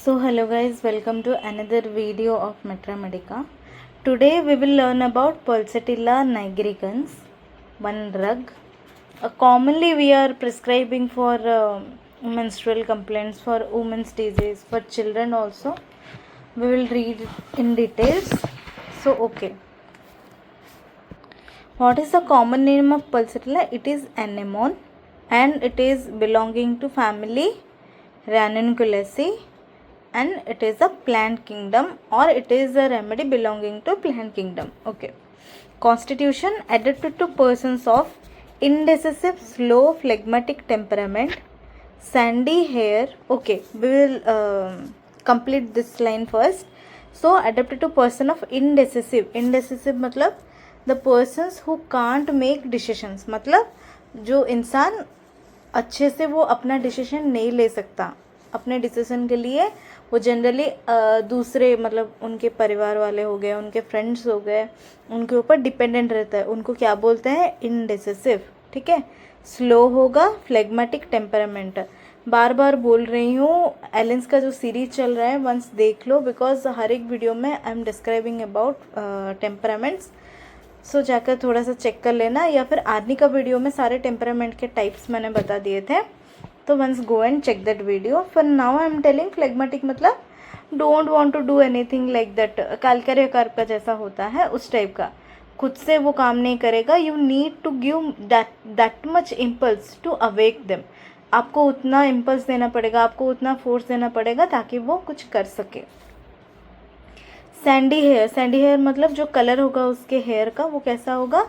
So hello guys, welcome to another video of Metra Medica. Today we will learn about Pulsatilla nigricans, one drug. Commonly we are prescribing for menstrual complaints, for women's disease, for children also. We will read in details. So okay. What is the common name of Pulsatilla? It is anemone and it is belonging to family Ranunculaceae. And it is a plant kingdom, or it is a remedy belonging to plant kingdom. Okay. Constitution: adapted to persons of indecisive, slow, phlegmatic temperament, sandy hair. Okay, we will complete this line first. So adapted to person of indecisive. Indecisive मतलब the persons who can't make decisions, मतलब जो इंसान अच्छे से वो अपना decision नहीं ले सकता, अपने डिसीजन के लिए वो जनरली दूसरे मतलब उनके परिवार वाले हो गए, उनके फ्रेंड्स हो गए, उनके ऊपर डिपेंडेंट रहता है, उनको क्या बोलते हैं? इनडेसिसिव. ठीक है. स्लो होगा, फ्लेगमेटिक टेम्परामेंट. बार बार बोल रही हूँ, एलेंस का जो सीरीज चल रहा है वंस देख लो, बिकॉज हर एक वीडियो में I am describing about temperaments. So जाकर थोड़ा सा चेक कर लेना, या फिर आर्नी का वीडियो में सारे टेम्परामेंट के टाइप्स मैंने बता दिए थे, तो once go and check that video. For now I am telling phlegmatic मतलब don't want to do anything like that. Calcarea carb का जैसा होता है उस टाइप का, खुद से वो काम नहीं करेगा. You need to give that much impulse to awake them. आपको उतना इम्पल्स देना पड़ेगा, आपको उतना फोर्स देना पड़ेगा ताकि वो कुछ कर सके. Sandy hair. सैंडी हेयर मतलब जो कलर होगा उसके हेयर का वो कैसा होगा?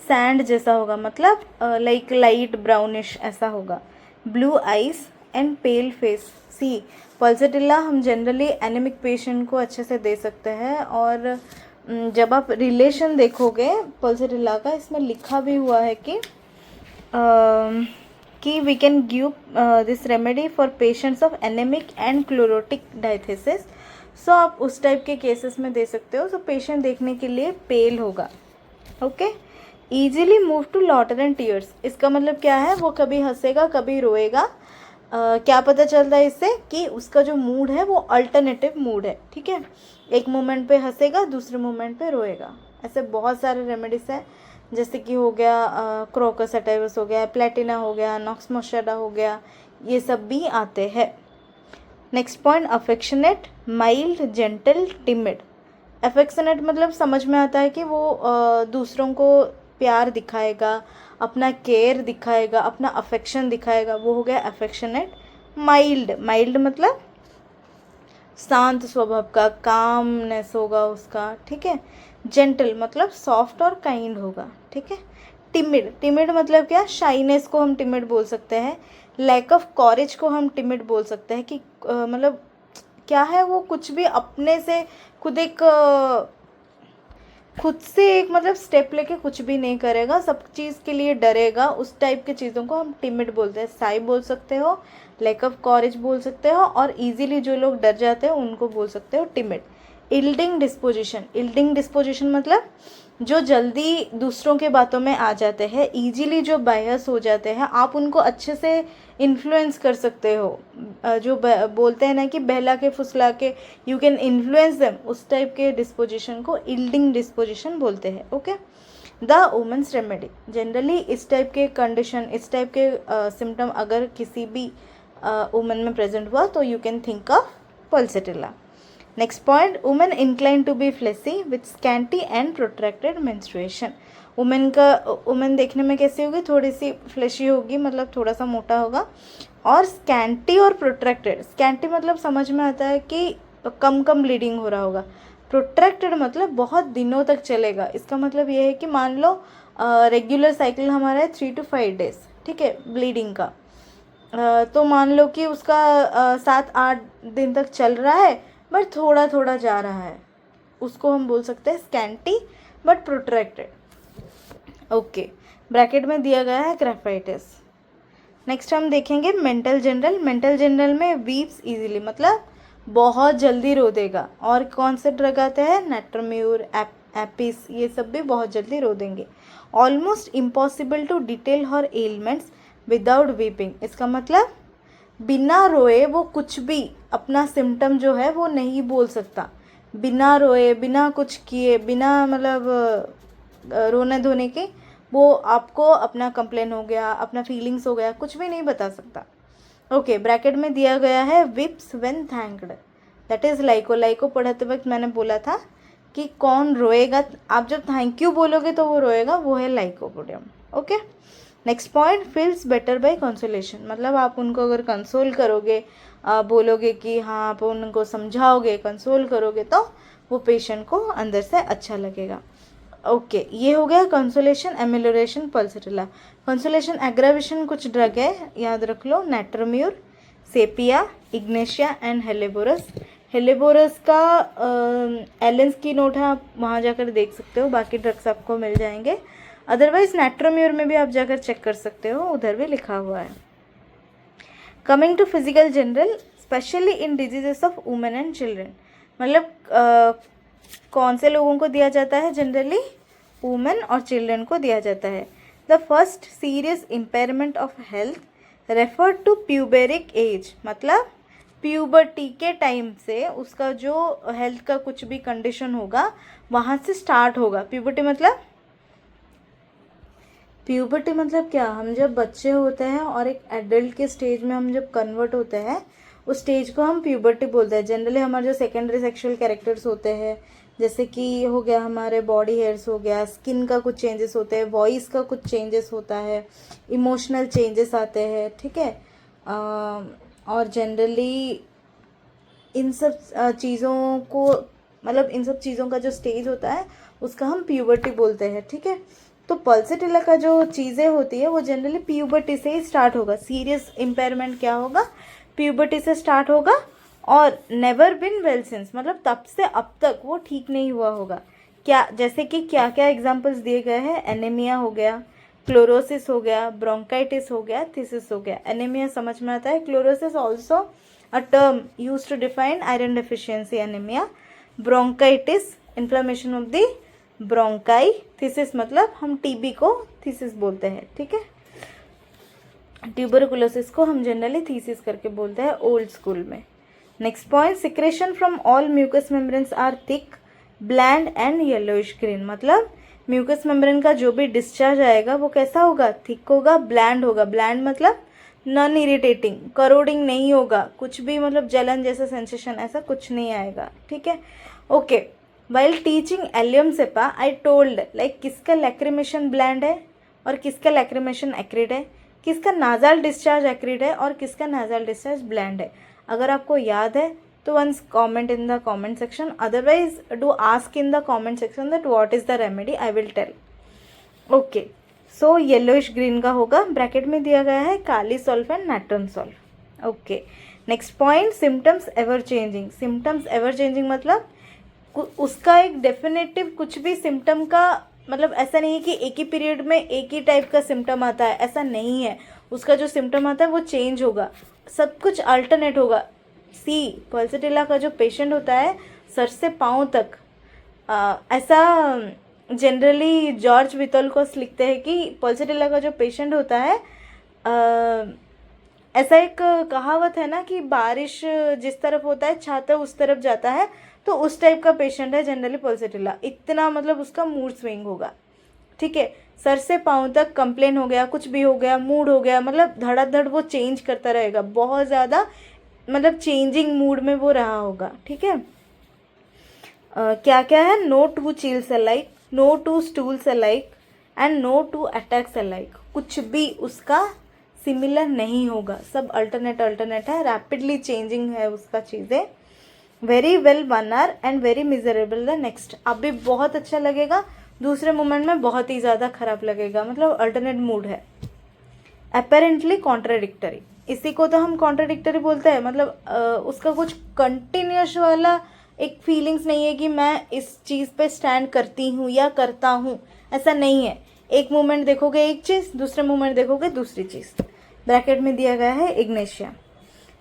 सैंड जैसा होगा, मतलब लाइक लाइट ब्राउनिश ऐसा होगा. Blue eyes and pale face. See pulsatilla हम जनरली एनेमिक पेशेंट को अच्छे से दे सकते हैं, और जब आप रिलेशन देखोगे पल्सेटिला का, इसमें लिखा भी हुआ है कि we can give this remedy for patients of anemic and chlorotic diathesis. So आप उस टाइप के केसेस में दे सकते हो. सो पेशेंट देखने के लिए पेल होगा. Okay. Easily move to laughter and tears. इसका मतलब क्या है? वो कभी हंसेगा कभी रोएगा. क्या पता चलता है इससे? कि उसका जो मूड है वो अल्टरनेटिव मूड है. ठीक है. एक मोमेंट पे हंसेगा, दूसरे मोमेंट पे रोएगा. ऐसे बहुत सारे रेमेडीज हैं, जैसे कि हो गया क्रोकस सटाइवस हो गया, प्लेटिना हो गया, नॉक्स मोशाडा हो गया, ये सब भी आते हैं. Next point, affectionate, mild, gentle, timid. Affectionate मतलब समझ में आता है कि वो दूसरों को प्यार दिखाएगा, अपना केयर दिखाएगा, अपना अफेक्शन दिखाएगा, वो हो गया अफेक्शनेट. माइल्ड. माइल्ड मतलब शांत स्वभाव का, कामनेस होगा उसका. ठीक है. जेंटल मतलब सॉफ्ट और काइंड होगा. ठीक है. टिमिड. टिमिड मतलब क्या? शाइनेस को हम टिमिड बोल सकते हैं. लैक ऑफ कॉरेज को हम टिमिड बोल सकते हैं, कि मतलब क्या है, वो कुछ भी अपने से खुद से एक मतलब स्टेप लेके कुछ भी नहीं करेगा, सब चीज़ के लिए डरेगा. उस टाइप की चीज़ों को हम टिमिड बोलते हैं. साई बोल सकते हो, लैक ऑफ कॉरेज बोल सकते हो, और इजीली जो लोग डर जाते हैं उनको बोल सकते हो timid. Yielding disposition. Yielding disposition मतलब जो जल्दी दूसरों के बातों में आ जाते हैं, ईजिली जो बायस हो जाते हैं, आप उनको अच्छे से इन्फ्लुएंस कर सकते हो. जो बोलते हैं ना कि बहला के फुसला के यू कैन इन्फ्लुएंस देम, उस टाइप के डिस्पोजिशन को इल्डिंग डिस्पोजिशन बोलते हैं. Okay. The women's remedy. Generally इस टाइप के कंडीशन, इस टाइप के सिम्टम अगर किसी भी वुमेन में प्रेजेंट हुआ तो you can think of pulsatilla. Next point, women incline to be fleshy with scanty and protracted menstruation. Women देखने में कैसी होगी? थोड़ी सी फ्लेशी होगी, मतलब थोड़ा सा मोटा होगा, और स्कैंटी और प्रोट्रैक्टेड. स्कैंटी मतलब समझ में आता है कि कम कम ब्लीडिंग हो रहा होगा. प्रोट्रैक्टेड मतलब बहुत दिनों तक चलेगा. इसका मतलब ये है कि मान लो रेगुलर साइकिल हमारा है 3 to 5 days. ठीक है, ब्लीडिंग का. तो मान लो कि उसका 7-8 दिन तक चल रहा है, बट थोड़ा थोड़ा जा रहा है, उसको हम बोल सकते हैं scanty but protracted. Okay. Bracket में दिया गया है ग्राफाइटिस. नेक्स्ट हम देखेंगे मेंटल जनरल. मेंटल जनरल में वीप्स इजीली मतलब बहुत जल्दी रो देगा. और कौन से ड्रग आते हैं? नेट्रम्यूर, एपिस, ये सब भी बहुत जल्दी रो देंगे. Almost impossible to detail her ailments without weeping. इसका मतलब बिना रोए वो कुछ भी अपना सिम्टम जो है वो नहीं बोल सकता। बिना रोए, बिना कुछ किए, बिना मतलब रोने धोने के वो आपको अपना कंप्लेन हो गया, अपना फीलिंग्स हो गया, कुछ भी नहीं बता सकता। ओके, ब्रैकेट में दिया गया है विप्स व्हेन थैंक्ड, दैट इज़ लाइको। लाइको पढ़ाते वक्त मैंने बोला था कि कौन रोएगा, आप जब थैंक यू बोलोगे तो वो रोएगा, वो है lycopodium. Okay, next point, feels better by consolation, मतलब आप उनको अगर कंसोल करोगे, बोलोगे कि हाँ, आप उनको समझाओगे, कंसोल करोगे, तो वो पेशेंट को अंदर से अच्छा लगेगा। ओके, ये हो गया consolation, amelioration, pulsatilla. Consolation aggravation कुछ ड्रग है, याद रख लो, natrum mur, sepia, ignatia and helleborus. Helleborus का एलेंस की नोट है, आप वहाँ जाकर देख सकते हो, बाकी ड्रग्स आपको मिल जाएंगे। अदरवाइज नेट्रोम्यूर में भी आप जाकर चेक कर सकते हो, उधर भी लिखा हुआ है। Coming to physical general, especially in diseases of women and children, मतलब कौन से लोगों को दिया जाता है जनरली, वुमेन और चिल्ड्रन को दिया जाता है। The first serious impairment of health refer to puberic age, मतलब प्यूबर्टी के टाइम से उसका जो हेल्थ का कुछ भी कंडीशन होगा वहाँ से स्टार्ट होगा। प्यूबर्टी मतलब क्या, हम जब बच्चे होते हैं और एक एडल्ट के स्टेज में हम जब कन्वर्ट होते हैं, उस स्टेज को हम प्यूबर्टी बोलते हैं। जनरली हमारे जो सेकेंडरी सेक्सुअल कैरेक्टर्स होते हैं, जैसे कि हो गया हमारे बॉडी हेयर्स हो गया, स्किन का कुछ चेंजेस होते हैं, वॉइस का कुछ चेंजेस होता है, इमोशनल चेंजेस आते हैं, ठीक है। और जनरली इन सब चीज़ों को, मतलब इन सब चीज़ों का जो स्टेज होता है उसका हम प्यूबर्टी बोलते हैं, ठीक है। तो पल्सेटिला का जो चीज़ें होती है वो जनरली प्यूबर्टी से ही स्टार्ट होगा। सीरियस इम्पेयरमेंट क्या होगा, प्यूबर्टी से स्टार्ट होगा, और नेवर बिन वेल सिंस, मतलब तब से अब तक वो ठीक नहीं हुआ होगा। क्या, जैसे कि क्या क्या एग्जांपल्स दिए गए हैं, एनीमिया हो गया, क्लोरोसिस हो गया, ब्रोंकाइटिस हो गया, थीसिस हो गया। एनीमिया समझ में आता है, chlorosis also a term use to define iron deficiency anaemia, bronchitis inflammation of the bronchi, phthisis मतलब हम टीबी को थीसिस बोलते हैं, ठीक है। ट्यूबरकुलोसिस को हम जनरली थीसिस करके बोलते हैं ओल्ड स्कूल में। Next point, secretion from all mucous membranes are thick, bland and yellowish green, मतलब म्यूकस मेम्ब्रेन का जो भी डिस्चार्ज आएगा वो कैसा होगा, थिक होगा, ब्लैंड होगा। ब्लैंड मतलब नॉन इरिटेटिंग, करोडिंग नहीं होगा, कुछ भी मतलब जलन जैसा सेंसेशन ऐसा कुछ नहीं आएगा, ठीक है। Okay, while teaching Allium cepa I told, like किसका लैक्रिमेशन ब्लैंड है और किसका लैक्रिमेशन एक्रिड है, किसका नाजल डिस्चार्ज एक्रिड है और किसका नाजल डिस्चार्ज ब्लैंड है। अगर आपको याद है तो वंस कमेंट इन the comment section, otherwise do ask इन the comment section that what is the remedy, I will tell. Okay, so yellowish green का होगा, ब्रैकेट में दिया गया है kali sulph and natrum sulph. Okay, next point, symptoms ever changing. Symptoms ever changing मतलब उसका एक डेफिनेटिव कुछ भी सिम्टम का, मतलब ऐसा नहीं है कि एक ही पीरियड में एक ही टाइप का सिम्टम आता है, ऐसा नहीं है। उसका जो सिम्टम आता है वो चेंज होगा, सब कुछ अल्टरनेट होगा। सी, पल्सेटिला का जो पेशेंट होता है सर से पाँव तक, ऐसा जनरली जॉर्ज वितोल्कोस लिखते हैं कि पल्सेटिला का जो पेशेंट होता है, ऐसा एक कहावत है ना कि बारिश जिस तरफ होता है छाता उस तरफ जाता है, तो उस टाइप का पेशेंट है जनरली पल्सेटिला। इतना मतलब उसका मूड स्विंग होगा, ठीक है। सर से पाँव तक कंप्लेन हो गया, कुछ भी हो गया, मूड हो गया, मतलब धड़ाधड़ वो चेंज करता रहेगा, बहुत ज़्यादा मतलब चेंजिंग मूड में वो रहा होगा, ठीक है। क्या क्या है, no two chills alike, no two stools alike and no two attacks alike, कुछ भी उसका सिमिलर नहीं होगा, सब अल्टरनेट है, रैपिडली चेंजिंग है उसका चीज़ें। Very well 1 hour and very miserable the next, अभी बहुत अच्छा लगेगा, दूसरे मोमेंट में बहुत ही ज़्यादा खराब लगेगा, मतलब अल्टरनेट मूड है। अपेरेंटली कॉन्ट्राडिक्टरी, इसी को तो हम कॉन्ट्राडिक्टरी बोलते हैं, मतलब उसका कुछ कंटिन्यूस वाला एक फीलिंग्स नहीं है कि मैं इस चीज़ पे स्टैंड करती हूँ या करता हूँ, ऐसा नहीं है। एक मोमेंट देखोगे एक चीज़, दूसरे मोमेंट देखोगे दूसरी चीज़। ब्रैकेट में दिया गया है Ignatia.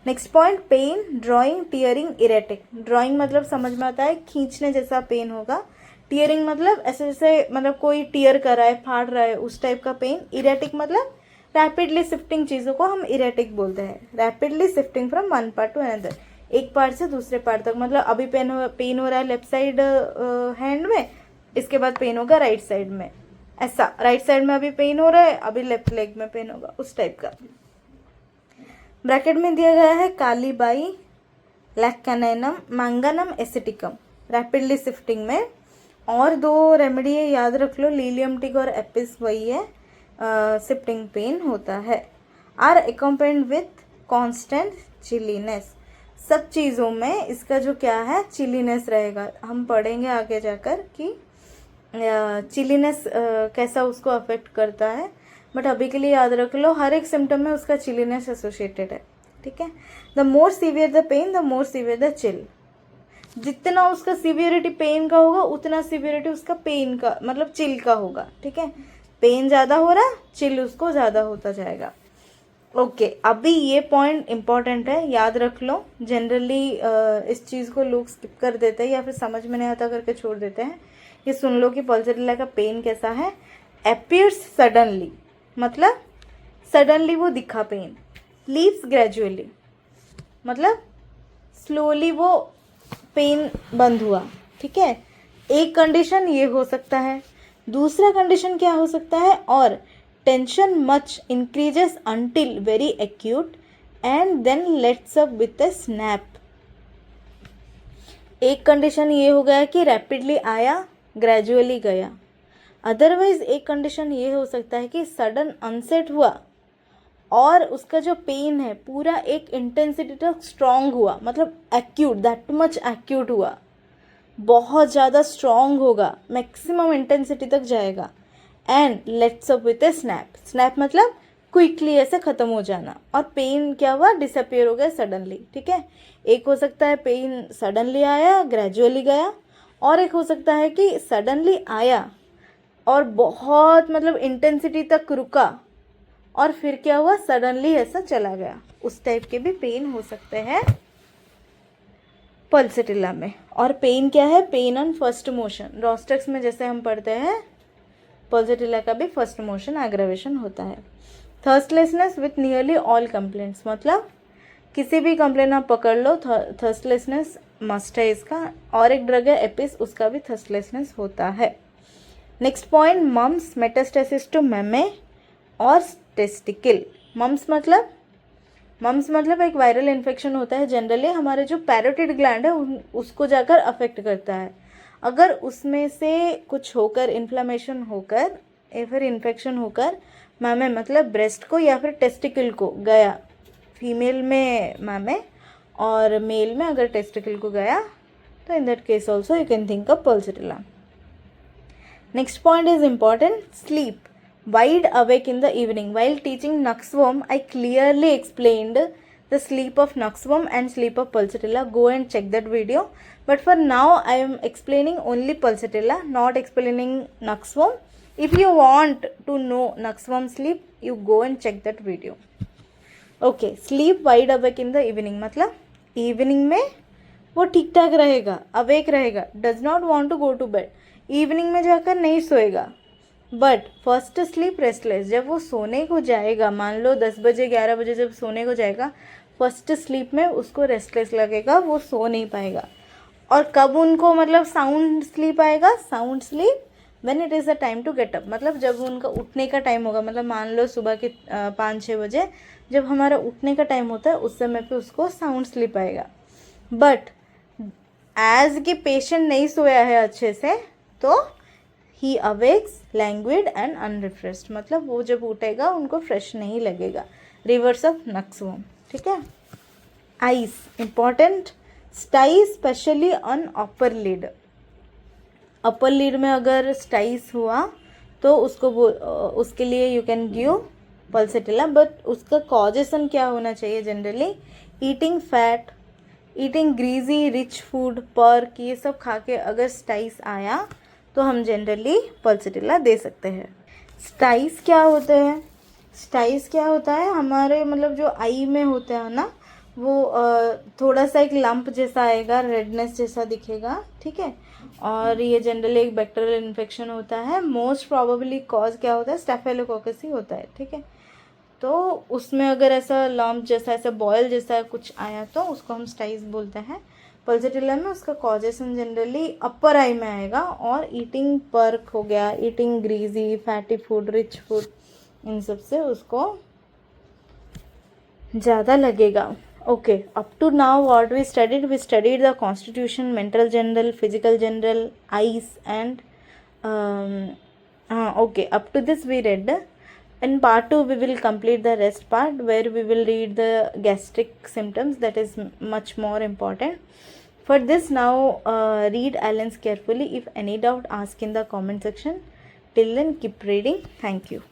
Next point, pain, drawing, tearing, erratic. Drawing मतलब समझ में आता है खींचने जैसा पेन होगा, टीयरिंग मतलब ऐसे जैसे मतलब कोई टीयर कर रहा है, फाड़ रहा है, उस टाइप का पेन। इरेटिक मतलब रैपिडली शिफ्टिंग चीज़ों को हम इरेटिक बोलते हैं। Rapidly shifting from one part two another, एक पार्ट से दूसरे पार्ट तक। मतलब अभी पेन हो रहा है लेफ्ट साइड हैंड में, इसके बाद पेन होगा राइट साइड में, ऐसा। राइट साइड में अभी पेन हो रहा है, अभी लेफ्ट लेग में पेन होगा, उस टाइप का। ब्रैकेट में दिया गया है कालीबाई, लैक्कानाइनम, मैंगानम एसिटिकम, रैपिडली शिफ्टिंग में। और 2 रेमेडी है, याद रख लो, लीलियम टिक और एपिस, वही है शिफ्टिंग पेन होता है। आर एकम्पेंड विथ कॉन्स्टेंट चिलीनेस, सब चीज़ों में इसका जो क्या है चिलीनेस रहेगा। हम पढ़ेंगे आगे जाकर कि चिलीनेस कैसा उसको अफेक्ट करता है, बट अभी के लिए याद रख लो हर एक सिम्टम में उसका चिलीनेस एसोसिएटेड है, ठीक है। The more severe the pain, the more severe the chill. जितना उसका सीवियरिटी पेन का होगा उतना सीवियरिटी उसका पेन का मतलब चिल का होगा, ठीक है। पेन ज़्यादा हो रहा, चिल उसको ज़्यादा होता जाएगा। ओके, अभी ये पॉइंट इंपॉर्टेंट है, याद रख लो। जनरली इस चीज़ को लोग स्किप कर देते हैं या फिर समझ में नहीं आता करके छोड़ देते हैं। ये सुन लो कि पल्सटिला का पेन कैसा है। अपीयर्स सडनली, मतलब सडनली वो दिखा पेन। लीव्स ग्रेजुअली, मतलब स्लोली वो पेन बंद हुआ, ठीक है। एक कंडीशन ये हो सकता है। दूसरा कंडीशन क्या हो सकता है, और tension much increases until very acute and then lets up with a snap. एक कंडीशन ये हो गया कि रैपिडली आया, ग्रेजुअली गया। अदरवाइज एक कंडीशन ये हो सकता है कि सडन अनसेट हुआ और उसका जो पेन है पूरा एक इंटेंसिटी तक स्ट्रॉन्ग हुआ, मतलब एक्यूट, दैट मच एक्यूट हुआ, बहुत ज़्यादा स्ट्रॉन्ग होगा, मैक्सिमम इंटेंसिटी तक जाएगा। And let's up with A snap, snap मतलब क्विकली ऐसे ख़त्म हो जाना, और पेन क्या हुआ, डिसअपियर हो गया सडनली, ठीक है। एक हो सकता है पेन सडनली आया, ग्रेजुअली गया, और एक हो सकता है कि सडनली आया और बहुत मतलब इंटेंसिटी तक रुका और फिर क्या हुआ, सडनली ऐसा चला गया। उस टाइप के भी पेन हो सकते हैं पल्सटिला में। और पेन क्या है, पेन ऑन फर्स्ट मोशन। रोस्टेक्स में जैसे हम पढ़ते हैं, पल्सटिला का भी फर्स्ट मोशन एग्रावेशन होता है। थर्स्टलेसनेस विथ नियरली ऑल कंप्लेंट्स, मतलब किसी भी कंप्लेंट आप पकड़ लो, थर्स्टलेसनेस मस्ट है इसका। और एक ड्रग है एपिस, उसका भी थर्स्टलेसनेस होता है। Next point, mumps metastasis to mammae और टेस्टिकल। मम्स मतलब एक वायरल इन्फेक्शन होता है, जनरली हमारे जो पैरोटिड ग्लैंड है उसको जाकर अफेक्ट करता है। अगर उसमें से कुछ होकर इन्फ्लेमेशन होकर या फिर इन्फेक्शन होकर मामे मतलब ब्रेस्ट को या फिर टेस्टिकल को गया, फीमेल में मामे और मेल में अगर टेस्टिकल को गया, तो in that case also you can think of Pulsatilla. Next point is important, sleep wide awake in the evening. While teaching Nuxworm, I clearly explained the sleep of Nuxworm and sleep of Pulsatilla. Go and check that video. But for now, I am explaining only Pulsatilla, not explaining Nuxworm. If you want to know Nuxworm sleep, you go and check that video. Okay, sleep wide awake in the evening. मतलब evening में वो ठीक ठाक रहेगा, awake रहेगा, does not want to go to bed. Evening में जाकर नहीं सोएगा, बट फर्स्ट स्लीप रेस्टलेस। जब वो सोने को जाएगा, मान लो 10 बजे 11 बजे जब सोने को जाएगा, फर्स्ट स्लीप में उसको रेस्टलेस लगेगा, वो सो नहीं पाएगा। और कब उनको मतलब साउंड स्लीप आएगा, sound sleep when it is a time to get up, मतलब जब उनका उठने का टाइम होगा। मतलब मान लो सुबह के 5-6 बजे जब हमारा उठने का टाइम होता है, उस समय पे उसको साउंड स्लीप आएगा। बट एज कि पेशेंट नहीं सोया है अच्छे से, तो ही अवेक्स लैंग्विड एंड अनरिफ्रेश्ड, मतलब वो जब उठेगा उनको फ्रेश नहीं लगेगा। रिवर्स ऑफ नक्सवर्म, ठीक है। Eyes important, styes especially on upper lid. Upper lid में अगर स्टाइस हुआ तो उसके लिए you can give pulsatilla, but उसका कॉजेसन क्या होना चाहिए, generally eating fat, eating greasy rich food, pork, ये सब खा के अगर स्टाइस आया तो हम जनरली पल्सटिला दे सकते हैं। स्टाइस क्या होते हैं, स्टाइस क्या होता है, हमारे मतलब जो आई में होता है ना, वो थोड़ा सा एक लंप जैसा आएगा, रेडनेस जैसा दिखेगा, ठीक है। और ये जनरली एक बैक्टीरियल इन्फेक्शन होता है। मोस्ट प्रोबेबली कॉज क्या होता है, स्टेफिलोकोकस ही होता है, ठीक है। तो उसमें अगर ऐसा लम्प जैसा ऐसा बॉयल जैसा कुछ आया तो उसको हम स्टाइस बोलते हैं। पल्सेटिला में उसका कॉजेशन जनरली अपर आई में आएगा, और ईटिंग पर्क हो गया, eating greasy fatty food rich food, इन सब से उसको ज़्यादा लगेगा। Okay, up to now what we studied the constitution, mental general, physical general, eyes and okay, up to this we read. In part 2 we will complete the rest part where we will read the gastric symptoms, that is much more important. For this now read Allen's carefully. If any doubt, ask in the comment section. Till then, keep reading. Thank you.